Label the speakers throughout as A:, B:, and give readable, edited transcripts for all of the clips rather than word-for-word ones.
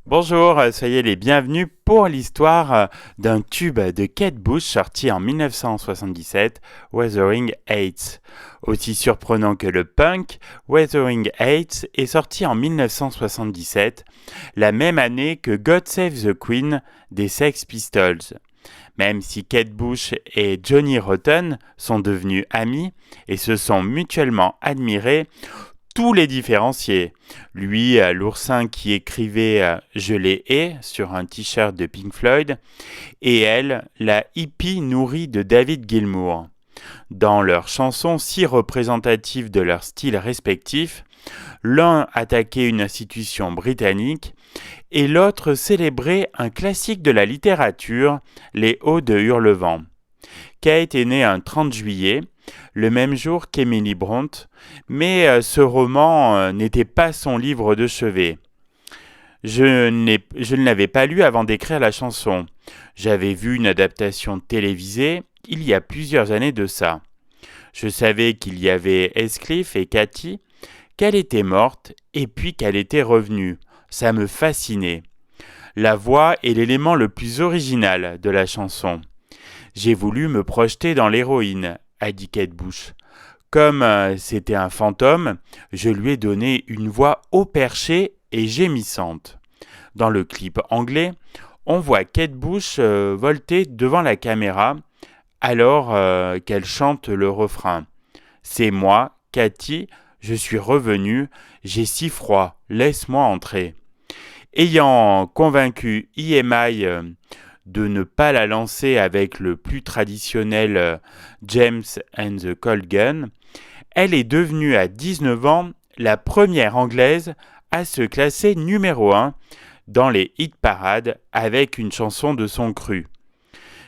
A: Bonjour, soyez les bienvenus pour l'histoire d'un tube de Kate Bush sorti en 1977, Wuthering Heights. Aussi surprenant que le punk, Wuthering Heights est sorti en 1977, la même année que God Save the Queen des Sex Pistols. Même si Kate Bush et Johnny Rotten sont devenus amis et se sont mutuellement admirés, tous les différencier. Lui, l'oursin qui écrivait Je les hais sur un t-shirt de Pink Floyd, et elle, la hippie nourrie de David Gilmour. Dans leurs chansons si représentatives de leur style respectif, l'un attaquait une institution britannique et l'autre célébrait un classique de la littérature, Les Hauts de Hurlevent. Kate est née un 30 juillet, le même jour qu'Emily Brontë, mais ce roman n'était pas son livre de chevet. Je ne l'avais pas lu avant d'écrire la chanson. J'avais vu une adaptation télévisée il y a plusieurs années de ça. Je savais qu'il y avait Heathcliff et Cathy, qu'elle était morte et puis qu'elle était revenue. Ça me fascinait. La voix est l'élément le plus original de la chanson. J'ai voulu me projeter dans l'héroïne, a dit Kate Bush. Comme c'était un fantôme, je lui ai donné une voix haut perchée et gémissante. Dans le clip anglais, on voit Kate Bush volter devant la caméra alors qu'elle chante le refrain. C'est moi, Cathy, je suis revenue, j'ai si froid, laisse-moi entrer. Ayant convaincu EMI de ne pas la lancer avec le plus traditionnel James and the Cold Gun, elle est devenue à 19 ans la première anglaise à se classer numéro 1 dans les hit parades avec une chanson de son cru.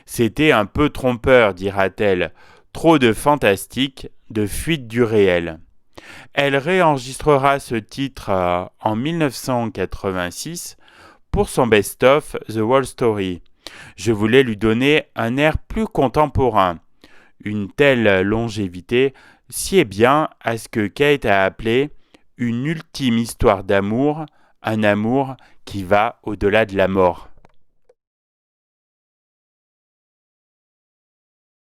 A: C'était un peu trompeur, dira-t-elle, trop de fantastique, de fuite du réel. Elle réenregistrera ce titre en 1986 pour son best-of The Whole Story. Je voulais lui donner un air plus contemporain. Une telle longévité sied bien à ce que Kate a appelé une ultime histoire d'amour, un amour qui va au-delà de la mort.